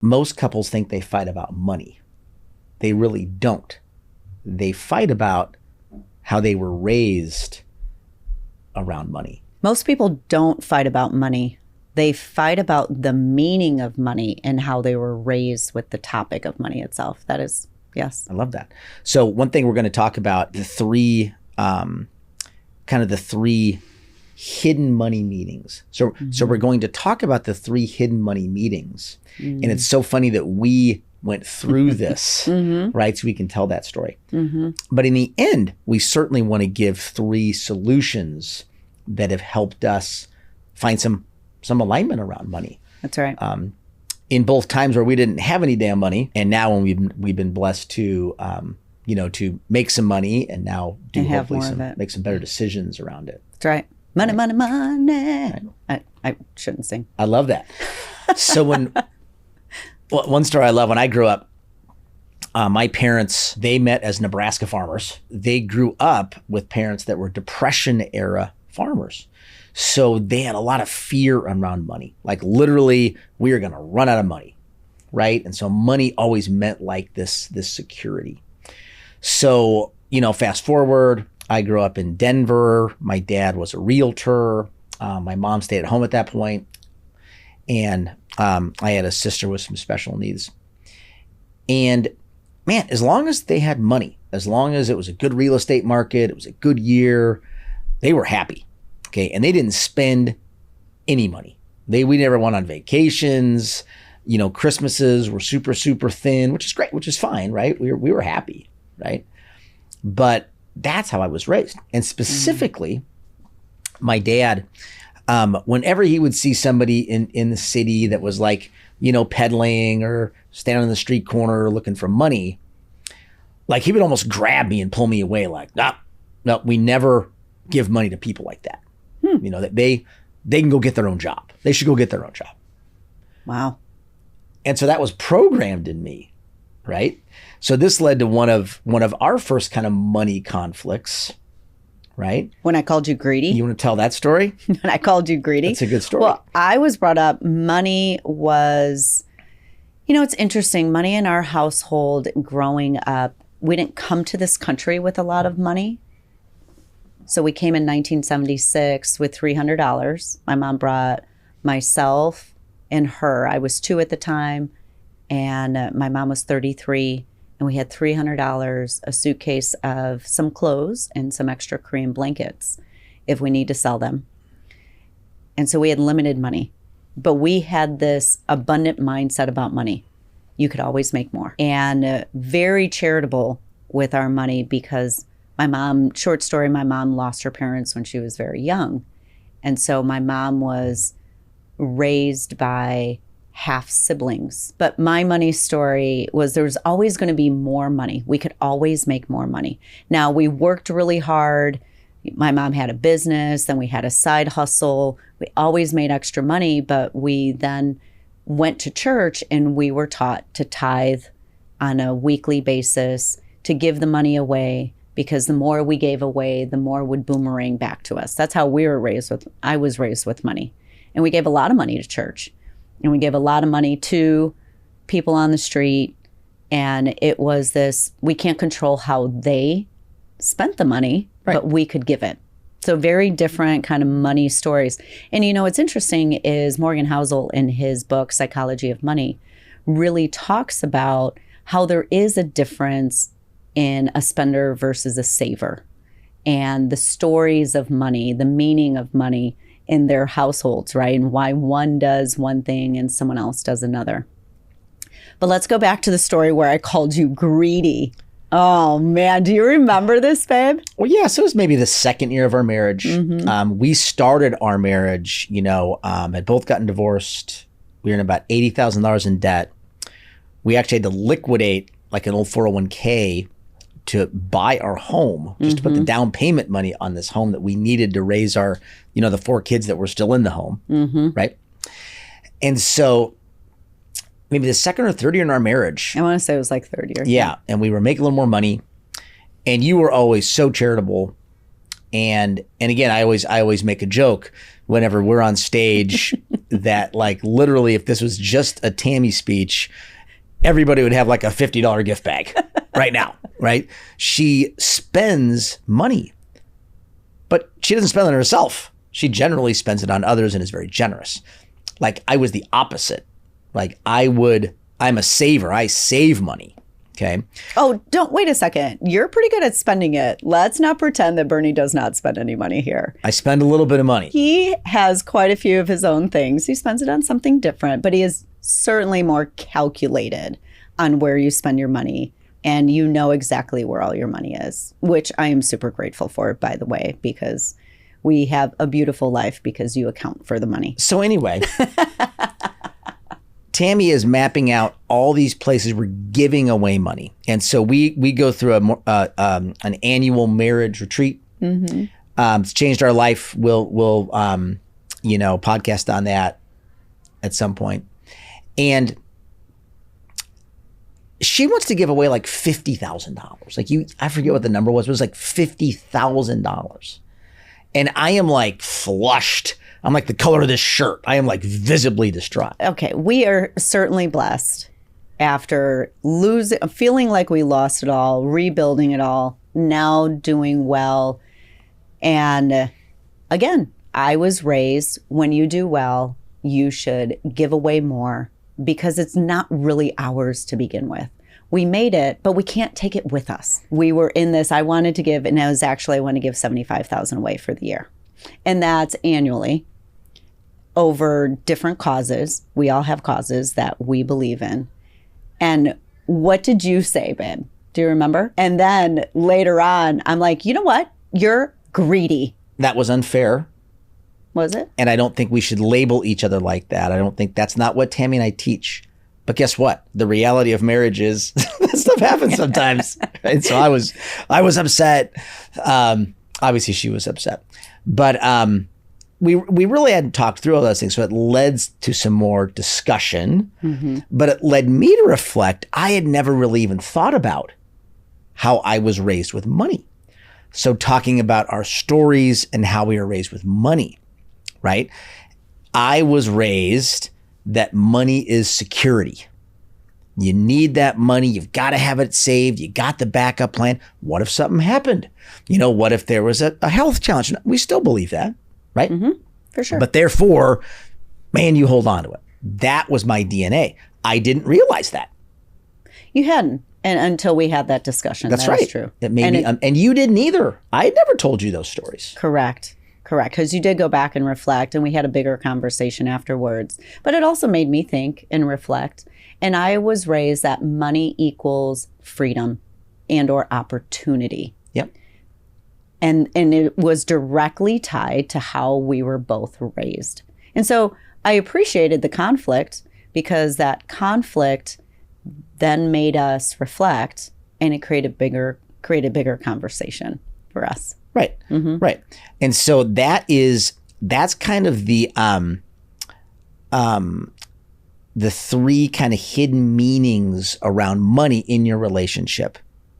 most couples think they fight about money. They really don't. They fight about how they were raised around money. Most people don't fight about money. They fight about the meaning of money and how they were raised with the topic of money itself. That is, yes. I love that. So one thing we're going to talk about, the three hidden money meetings. So we're going to talk about the 3 hidden money meetings. And it's so funny that we went through this, right? So we can tell that story. But in the end, we certainly want to give 3 solutions that have helped us find some alignment around money. That's right. In both times where we didn't have any damn money, and now when we've been blessed to to make some money and now make some better decisions around it. That's right. Money, money, money. I shouldn't sing. I love that. So one story I love, when I grew up, my parents, they met as Nebraska farmers. They grew up with parents that were Depression era farmers. So they had a lot of fear around money. Like literally, we are going to run out of money, right? And so money always meant like this security. So, fast forward, I grew up in Denver. My dad was a realtor. My mom stayed at home at that point. And I had a sister with some special needs. And man, as long as they had money, as long as it was a good real estate market, it was a good year, they were happy. Okay. And they didn't spend any money. We never went on vacations. Christmases were super, super thin, which is great, which is fine, right? We were happy, right? But that's how I was raised. And specifically, my dad, whenever he would see somebody in the city that was like, peddling or standing on the street corner looking for money, like he would almost grab me and pull me away like, no, we never give money to people like that. That they can go get their own job. They should go get their own job. Wow. And so that was programmed in me, right? So this led to one of our first kind of money conflicts, right? When I called you greedy. You want to tell that story? When I called you greedy. That's a good story. Well, I was brought up, money was, it's interesting. Money in our household growing up, we didn't come to this country with a lot of money. So we came in 1976 with $300. My mom brought myself and her. I was 2 at the time, and my mom was 33. And we had $300, a suitcase of some clothes and some extra Korean blankets if we need to sell them. And so we had limited money, but we had this abundant mindset about money. You could always make more. And very charitable with our money because my mom lost her parents when she was very young. And so my mom was raised by half siblings. But my money story was there was always going to be more money. We could always make more money. Now, we worked really hard. My mom had a business, then we had a side hustle. We always made extra money, but we then went to church and we were taught to tithe on a weekly basis, to give the money away, because the more we gave away, the more would boomerang back to us. That's how I was raised with money. And we gave a lot of money to church. And we gave a lot of money to people on the street. And it was this, we can't control how they spent the money, right, but we could give it. So very different kind of money stories. And what's interesting is Morgan Housel in his book, Psychology of Money, really talks about how there is a difference in a spender versus a saver, and the stories of money, the meaning of money in their households, right? And why one does one thing and someone else does another. But let's go back to the story where I called you greedy. Oh man, do you remember this, babe? Well, yeah, so it was maybe the second year of our marriage. We started our marriage, had both gotten divorced. We were in about $80,000 in debt. We actually had to liquidate like an old 401k to buy our home, just to put the down payment money on this home that we needed to raise our, the 4 kids that were still in the home, right? And so maybe the second or third year in our marriage. I want to say it was like third year. Yeah. And we were making a little more money. And you were always so charitable. And again, I always make a joke. whenever we're on stage that like literally if this was just a Tammy speech, everybody would have like a $50 gift bag right now, right? She spends money, but she doesn't spend it on herself. She generally spends it on others and is very generous. Like I was the opposite. Like I'm a saver. I save money. Okay. Oh, wait a second. You're pretty good at spending it. Let's not pretend that Bernie does not spend any money here. I spend a little bit of money. He has quite a few of his own things. He spends it on something different, but he is certainly more calculated on where you spend your money. And you know exactly where all your money is, which I am super grateful for, by the way, because we have a beautiful life because you account for the money. So anyway, Tammy is mapping out all these places we're giving away money. And so we go through an annual marriage retreat. It's changed our life. We'll podcast on that at some point. And she wants to give away like $50,000. Like I forget what the number was. It was like $50,000. And I am like flushed. I'm like the color of this shirt. I am like visibly distraught. Okay, we are certainly blessed after feeling like we lost it all, rebuilding it all, now doing well. And again, I was raised when you do well, you should give away more because it's not really ours to begin with. We made it, but we can't take it with us. We were in this, I wanted to give, and I want to give $75,000 away for the year. And that's annually over different causes. We all have causes that we believe in. And what did you say, babe? Do you remember? And then later on, I'm like, you know what? You're greedy. That was unfair. Was it? And I don't think we should label each other like that. I don't think that's not what Tammy and I teach. But guess what? The reality of marriage is that stuff happens sometimes. Right? So I was upset. Obviously she was upset. But we really hadn't talked through all those things. So it led to some more discussion. But it led me to reflect. I had never really even thought about how I was raised with money. So talking about our stories and how we were raised with money, right? I was raised that money is security. You need that money. You've got to have it saved. You got the backup plan. What if something happened? What if there was a health challenge? We still believe that, right? For sure. But therefore, man, you hold on to it. That was my DNA. I didn't realize that. You hadn't. And until we had that discussion. That's that right. Is true. That made me, and you didn't either. I had never told you those stories. Correct. Because you did go back and reflect, and we had a bigger conversation afterwards. But it also made me think and reflect. And I was raised that money equals freedom and or opportunity. Yep. And it was directly tied to how we were both raised. And so I appreciated the conflict because that conflict then made us reflect, and it created bigger conversation for us. Right. Right. And so that's kind of the three kind of hidden meanings around money in your relationship.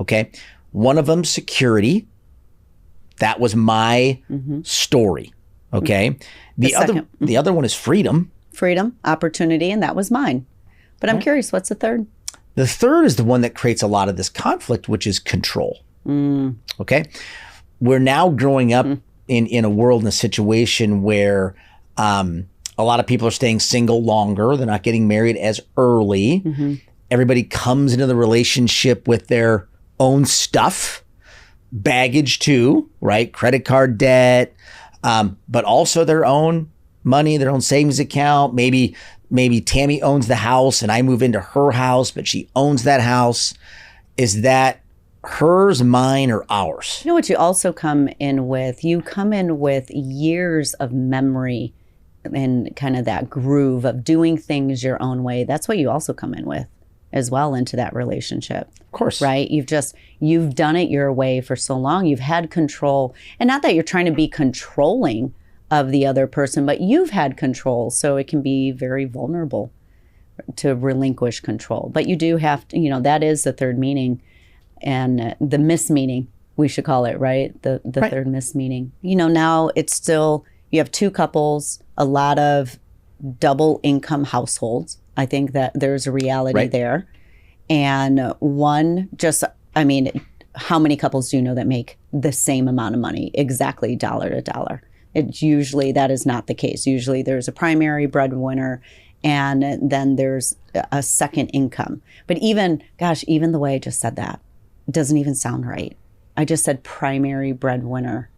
Okay. One of them, security. That was my story. Okay. The other one is freedom. Freedom, opportunity, and that was mine. But I'm curious, what's the third? The third is the one that creates a lot of this conflict, which is control. Okay. We're now growing up in a world, in a situation where a lot of people are staying single longer. They're not getting married as early. Everybody comes into the relationship with their own stuff, baggage too, right? Credit card debt, but also their own money, their own savings account. Maybe Tammy owns the house and I move into her house, but she owns that house. Is that hers, mine, or ours? You know what you also come in with? You come in with years of memory and kind of that groove of doing things your own way. That's what you also come in with as well into that relationship. Of course. Right? You've done it your way for so long. You've had control. And not that you're trying to be controlling of the other person, but you've had control. So it can be very vulnerable to relinquish control. But you do have to, that is the third meaning. And the mismeaning, we should call it, right? The right. third mismeaning. Now it's still, you have two couples, a lot of double income households. I think that there's a reality Right. there. And one just, I mean, how many couples do you know that make the same amount of money, exactly dollar to dollar? It's usually that is not the case. Usually there's a primary breadwinner and then there's a second income. But even, gosh, even the way I just said that, it doesn't even sound right. I just said primary breadwinner.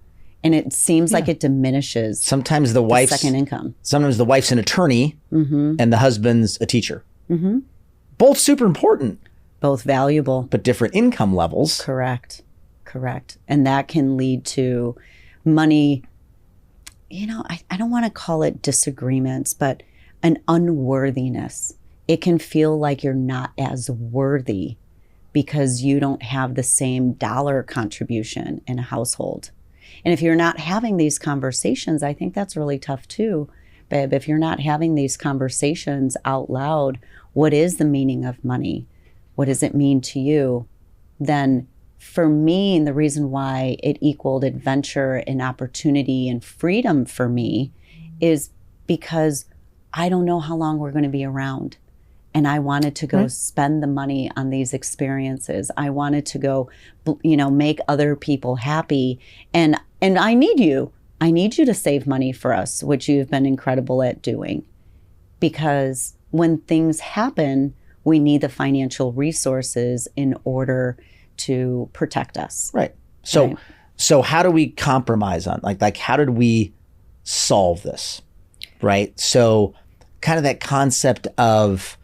And it seems like it diminishes Sometimes the wife's second income. sometimes the wife's an attorney and the husband's a teacher. Both super important, Both valuable. but different income levels. Correct. And that can lead to money, I don't want to call it disagreements, but an unworthiness. It can feel like you're not as worthy because you don't have the same dollar contribution in a household. And if you're not having these conversations, I think that's really tough too, babe. If you're not having these conversations out loud, what is the meaning of money? What does it mean to you? Then for me, and the reason why it equaled adventure and opportunity and freedom for me is because I don't know how long we're going to be around. And I wanted to go spend the money on these experiences. I wanted to go, make other people happy. And I need you. I need you to save money for us, which you've been incredible at doing. Because when things happen, we need the financial resources in order to protect us. Right. So Right. so how do we compromise on like how did we solve this? Right? So kind of that concept of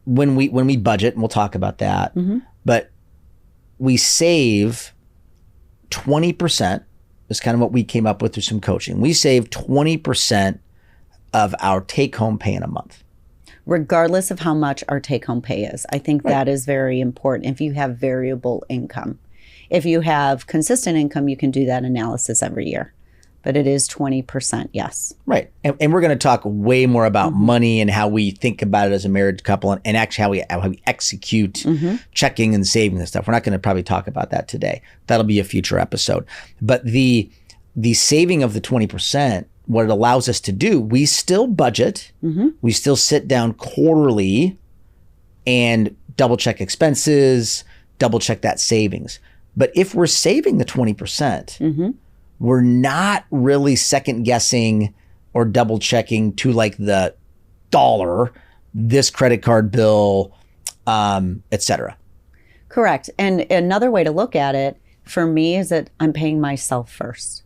when we budget, and we'll talk about that, but we save 20% is kind of what we came up with through some coaching. We save 20% of our take-home pay in a month. Regardless of how much our take-home pay is. I think that is very important if you have variable income. If you have consistent income, you can do that analysis every year. But it is 20%, yes. Right. And we're going to talk way more about money and how we think about it as a married couple and actually how we execute checking and saving and stuff. We're not going to probably talk about that today. That'll be a future episode. But the saving of the 20%, what it allows us to do, we still budget. We still sit down quarterly and double check expenses, double check that savings. But if we're saving the 20%, we're not really second guessing or double checking to like the dollar, this credit card bill, et cetera. Correct. And another way to look at it for me is that I'm paying myself first.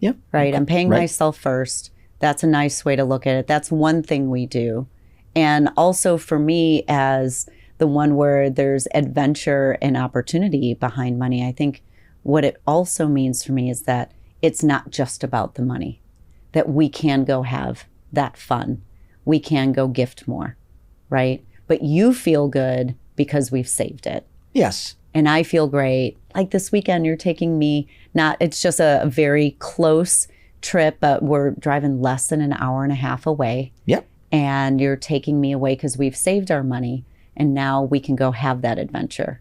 Yep. Right. I'm paying Right. myself first. That's a nice way to look at it. That's one thing we do. And also for me, as the one where there's adventure and opportunity behind money, I think what it also means for me is that it's not just about the money, that we can go have that fun. We can go gift more, right? But you feel good because we've saved it. Yes. And I feel great. Like this weekend, you're taking me, it's just a very close trip, but we're driving less than an hour and a half away. Yep. And you're taking me away because we've saved our money. And now we can go have that adventure.